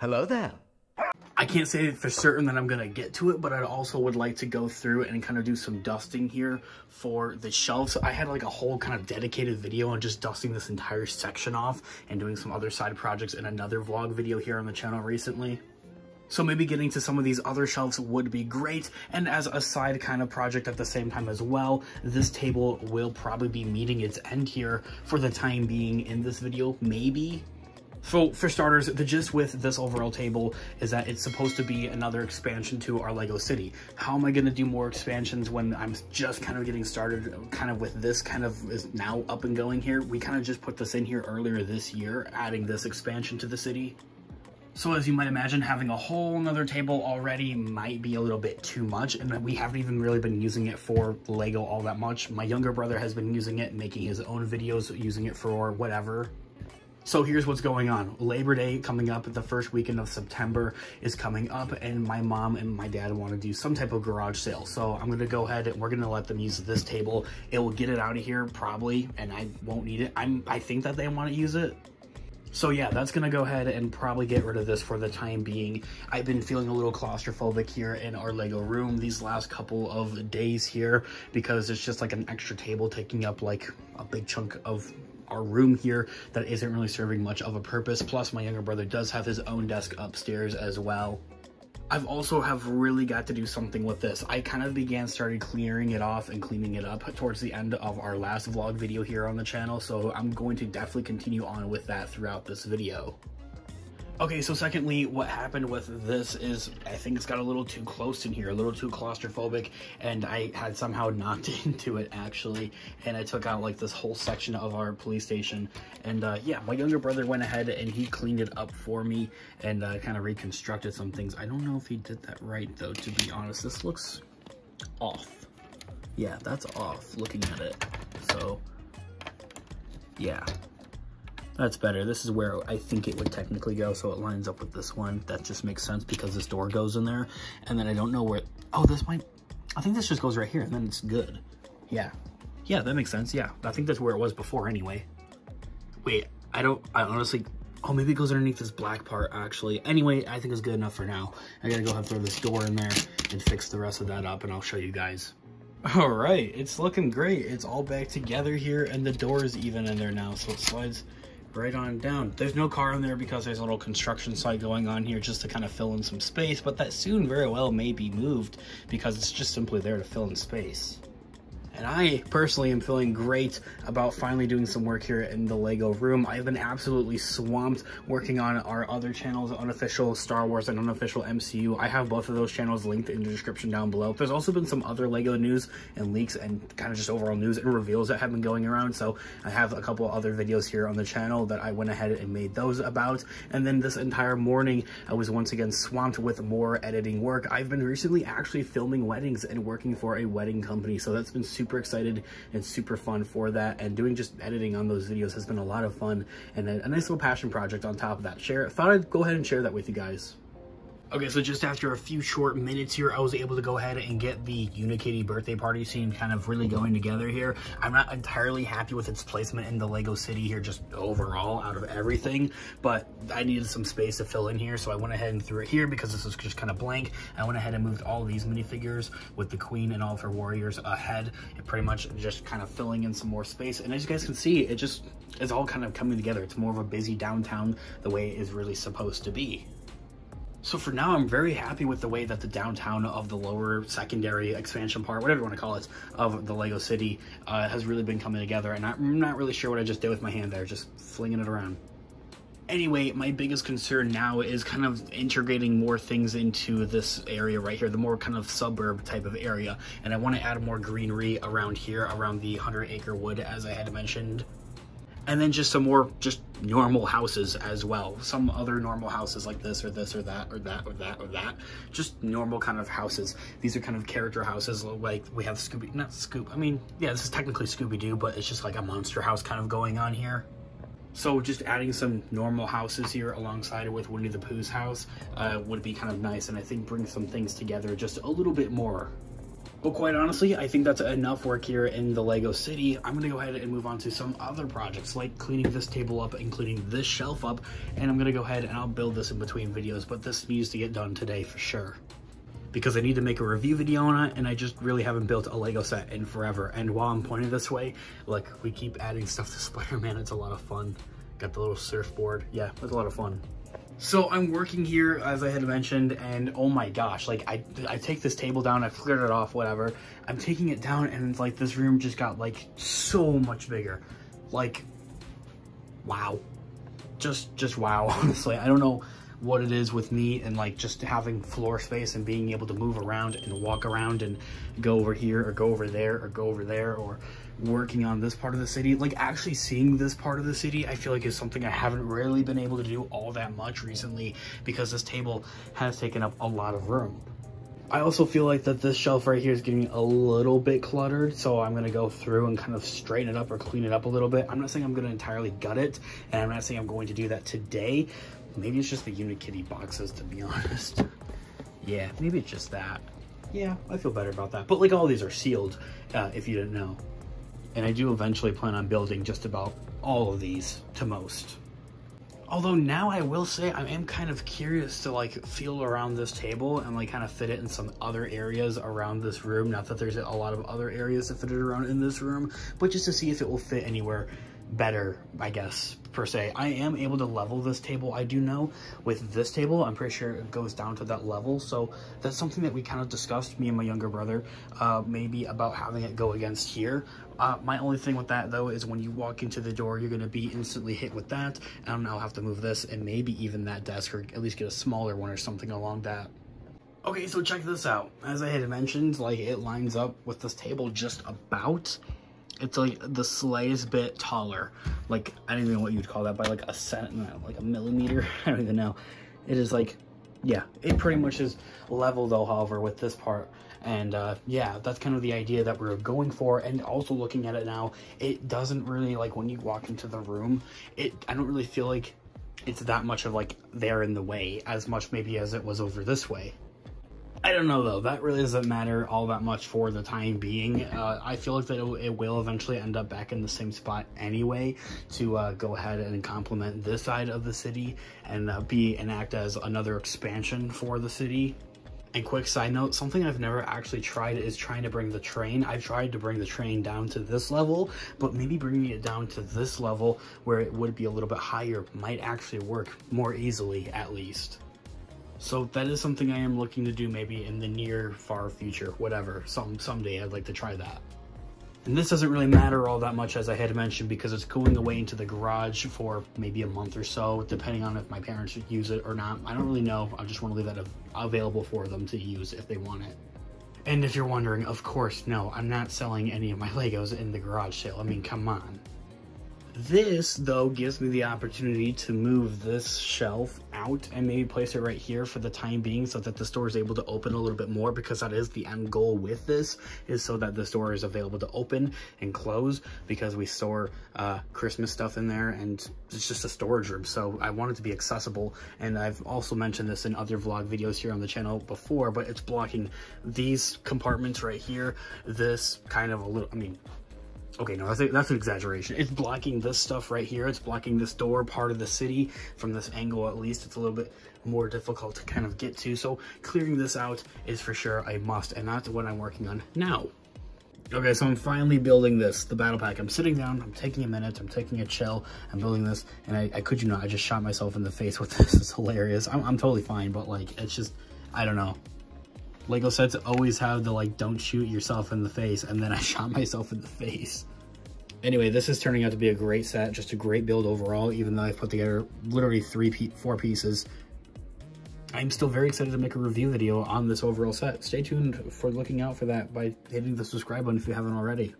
Hello there. I can't say for certain that I'm gonna get to it, but I also would like to go through and kind of do some dusting here for the shelves. I had like a whole kind of dedicated video on just dusting this entire section off and doing some other side projects in another vlog video here on the channel recently. So maybe getting to some of these other shelves would be great. And as a side kind of project at the same time as well, this table will probably be meeting its end here for the time being in this video, maybe. So for starters, the gist with this overall table is that it's supposed to be another expansion to our Lego City. How am I going to do more expansions when I'm just kind of getting started kind of with this kind of is now up and going here? We kind of just put this in here earlier this year, adding this expansion to the city. So as you might imagine, having a whole nother table already might be a little bit too much, and we haven't even really been using it for Lego all that much. My younger brother has been using it, making his own videos, using it for whatever. So here's what's going on. Labor Day coming up, the first weekend of September is coming up, and my mom and my dad want to do some type of garage sale. So I'm going to go ahead and we're going to let them use this table. It will get it out of here probably, and I won't need it. I think that they want to use it. So yeah, that's going to go ahead and probably get rid of this for the time being. I've been feeling a little claustrophobic here in our Lego room these last couple of days here because it's just like an extra table taking up like a big chunk of our room here that isn't really serving much of a purpose. Plus my younger brother does have his own desk upstairs as well. I've also have really got to do something with this. I kind of started clearing it off and cleaning it up towards the end of our last vlog video here on the channel, so I'm going to definitely continue on with that throughout this video. Okay, so secondly, what happened with this is I think it's got a little too close in here, a little too claustrophobic, and I had somehow knocked into it actually, and I took out like this whole section of our police station. And yeah, my younger brother went ahead and he cleaned it up for me and kind of reconstructed some things. I don't know if he did that right though, to be honest. This looks off. Yeah, that's off looking at it. So yeah. That's better. This is where I think it would technically go, so it lines up with this one. That just makes sense because this door goes in there. And then I don't know where... Oh, this might... I think this just goes right here, and then it's good. Yeah. Yeah, that makes sense. Yeah, I think that's where it was before anyway. Wait, I honestly... Oh, maybe it goes underneath this black part, actually. Anyway, I think it's good enough for now. I gotta go ahead and throw this door in there and fix the rest of that up, and I'll show you guys. All right, it's looking great. It's all back together here, and the door is even in there now, so it slides right on down. There's no car in there because there's a little construction site going on here just to kind of fill in some space, but that soon very well may be moved because it's just simply there to fill in space. And I personally am feeling great about finally doing some work here in the Lego room. I've been absolutely swamped working on our other channels, Unofficial Star Wars and Unofficial MCU. I have both of those channels linked in the description down below. There's also been some other Lego news and leaks and kind of just overall news and reveals that have been going around. So I have a couple other videos here on the channel that I went ahead and made those about. And then this entire morning, I was once again swamped with more editing work. I've been recently actually filming weddings and working for a wedding company. So that's been super excited and super fun for that, and doing just editing on those videos has been a lot of fun and a nice little passion project on top of that. Thought I'd go ahead and share that with you guys. Okay, so just after a few short minutes here, I was able to go ahead and get the Unikitty birthday party scene kind of really going together here. I'm not entirely happy with its placement in the Lego City here, just overall out of everything, but I needed some space to fill in here, so I went ahead and threw it here because this was just kind of blank. I went ahead and moved all of these minifigures with the Queen and all of her warriors ahead, and pretty much just kind of filling in some more space. And as you guys can see, it's all kind of coming together. It's more of a busy downtown the way it is really supposed to be. So for now, I'm very happy with the way that the downtown of the lower secondary expansion part, whatever you want to call it, of the Lego City has really been coming together. And I'm not really sure what I just did with my hand there, just flinging it around. Anyway, my biggest concern now is kind of integrating more things into this area right here, the more kind of suburb type of area. And I want to add more greenery around here, around the 100-acre wood, as I had mentioned. And then just some more just normal houses as well. Some other normal houses like this or this or that or that or that or that. Just normal kind of houses. These are kind of character houses, like we have I mean, yeah, this is technically Scooby-Doo, but it's just like a monster house kind of going on here. So just adding some normal houses here alongside it with Winnie the Pooh's house would be kind of nice, and I think bring some things together just a little bit more. But quite honestly, I think that's enough work here in the Lego City. I'm gonna go ahead and move on to some other projects, like cleaning this table up and cleaning this shelf up. And I'm gonna go ahead and I'll build this in between videos, but this needs to get done today for sure, because I need to make a review video on it, and I just really haven't built a Lego set in forever. And while I'm pointing this way, look, we keep adding stuff to Spider-Man. It's a lot of fun. Got the little surfboard. Yeah, it's a lot of fun. So I'm working here, as I had mentioned, and oh my gosh, like I take this table down, I cleared it off, whatever. I'm taking it down, and like this room just got like so much bigger. Like, wow. Just wow, honestly. I don't know what it is with me and like just having floor space and being able to move around and walk around and go over here or go over there or go over there, or working on this part of the city. Like actually seeing this part of the city, I feel like is something I haven't really been able to do all that much recently, because this table has taken up a lot of room. I also feel like that this shelf right here is getting a little bit cluttered, so I'm going to go through and kind of straighten it up or clean it up a little bit. I'm not saying I'm going to entirely gut it, and I'm not saying I'm going to do that today. Maybe it's just the Unikitty boxes, to be honest. Yeah, maybe it's just that. Yeah, I feel better about that. But like all these are sealed, if you didn't know. And I do eventually plan on building just about all of these to most. Although now I will say I am kind of curious to like feel around this table and like kind of fit it in some other areas around this room. Not that there's a lot of other areas to fit it around in this room, but just to see if it will fit anywhere better, I guess, per se. I am able to level this table, I do know. With this table, I'm pretty sure it goes down to that level, so that's something that we kind of discussed, me and my younger brother, maybe about having it go against here. My only thing with that, though, is when you walk into the door, you're going to be instantly hit with that, and I'll have to move this and maybe even that desk, or at least get a smaller one or something along that. Okay, so check this out. As I had mentioned, like, it lines up with this table just about. It's like the slightest bit taller. Like, I don't even know what you'd call that, by like a centimeter, like a millimeter. I don't even know. It is like, yeah, it pretty much is level though, however, with this part. And yeah, that's kind of the idea that we're going for. And also looking at it now, it doesn't really, like, when you walk into the room, I don't really feel like it's that much of like there in the way as much maybe as it was over this way. I don't know though, that really doesn't matter all that much for the time being. I feel like that it will eventually end up back in the same spot anyway, to go ahead and complement this side of the city and act as another expansion for the city. And quick side note, something I've never actually tried is trying to bring the train. I've tried to bring the train down to this level, but maybe bringing it down to this level where it would be a little bit higher might actually work more easily, at least. So that is something I am looking to do maybe in the near far future, whatever. Someday I'd like to try that. And this doesn't really matter all that much, as I had mentioned, because it's going away into the garage for maybe a month or so, depending on if my parents would use it or not. I don't really know. I just want to leave that available for them to use if they want it. And if you're wondering, of course, no, I'm not selling any of my Legos in the garage sale. I mean, come on. This, though, gives me the opportunity to move this shelf out and maybe place it right here for the time being, so that the store is able to open a little bit more, because that is the end goal with this, is so that the store is available to open and close, because we store Christmas stuff in there, and it's just a storage room, so I want it to be accessible. And I've also mentioned this in other vlog videos here on the channel before, but it's blocking these compartments right here, this kind of a little, I mean, okay, no, that's an exaggeration. It's blocking this stuff right here. It's blocking this door part of the city. From this angle, at least, it's a little bit more difficult to kind of get to. So clearing this out is for sure a must, and that's what I'm working on now. Okay, so I'm finally building this, the battle pack. I'm sitting down, I'm taking a minute, I'm taking a chill, I'm building this, and I kid you not, I just shot myself in the face with this. It's hilarious. I'm totally fine, but like, it's just, I don't know. Lego sets always have the like, don't shoot yourself in the face, and then I shot myself in the face. Anyway, this is turning out to be a great set, just a great build overall, even though I've put together literally 4 pieces. I'm still very excited to make a review video on this overall set. Stay tuned for looking out for that by hitting the subscribe button if you haven't already.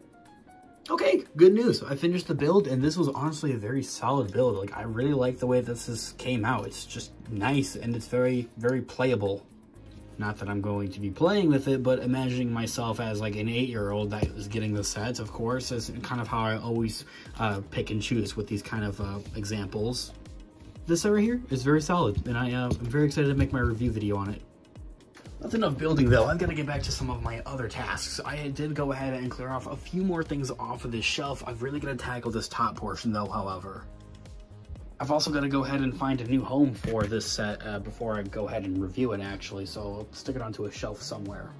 Okay, good news. I finished the build, and this was honestly a very solid build. Like, I really like the way this came out. It's just nice, and it's very, very playable. Not that I'm going to be playing with it, but imagining myself as like an 8-year-old that is getting the sets, of course, is kind of how I always pick and choose with these kind of examples. This set right here is very solid, and I'm very excited to make my review video on it. That's enough building though. I've got to get back to some of my other tasks. I did go ahead and clear off a few more things off of this shelf. I've really got to tackle this top portion though, however. I've also got to go ahead and find a new home for this set before I go ahead and review it actually, so I'll stick it onto a shelf somewhere.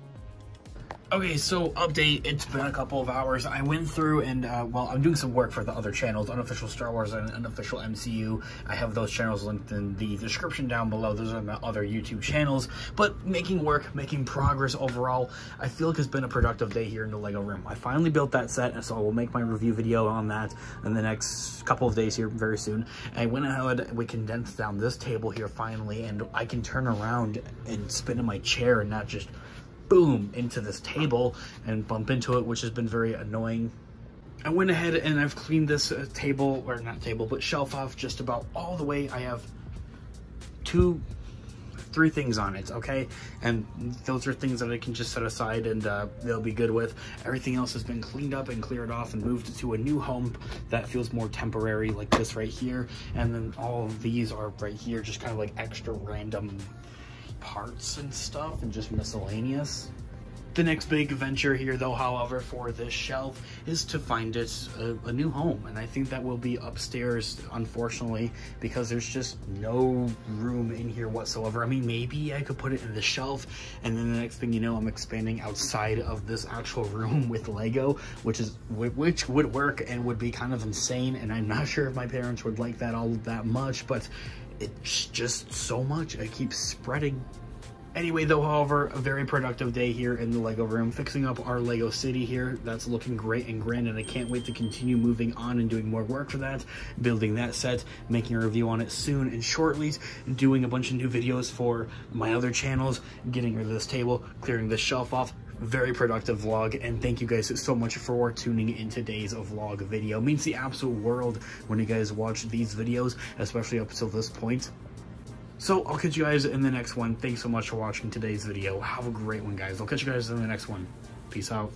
Okay, so update, it's been a couple of hours. I went through and, well, I'm doing some work for the other channels, Unofficial Star Wars and Unofficial MCU. I have those channels linked in the description down below. Those are my other YouTube channels. But making work, making progress overall, I feel like it's been a productive day here in the LEGO room. I finally built that set, and so I will make my review video on that in the next couple of days here very soon. I went ahead, we condensed down this table here finally, and I can turn around and spin in my chair and not just boom into this table and bump into it, which has been very annoying. I went ahead and I've cleaned this table, or not table, but shelf off just about all the way. I have 3 things on it, okay? And those are things that I can just set aside and they'll be good with. Everything else has been cleaned up and cleared off and moved to a new home that feels more temporary, like this right here. And then all of these are right here, just kind of like extra random parts and stuff and just miscellaneous. The next big venture here though, however, for this shelf is to find it a new home, and I think that will be upstairs, unfortunately, because there's just no room in here whatsoever. I mean, maybe I could put it in the shelf, and then the next thing you know, I'm expanding outside of this actual room with Lego, which would work and would be kind of insane, and I'm not sure if my parents would like that all that much, but it's just so much. It keeps spreading. Anyway, though, however, a very productive day here in the Lego room, fixing up our Lego city here. That's looking great and grand, and I can't wait to continue moving on and doing more work for that, building that set, making a review on it soon and shortly, doing a bunch of new videos for my other channels, getting rid of this table, clearing this shelf off. Very productive vlog, and thank you guys so much for tuning in today's vlog video. It means the absolute world when you guys watch these videos, especially up until this point. So I'll catch you guys in the next one. Thanks so much for watching today's video. Have a great one, guys. I'll catch you guys in the next one. Peace out.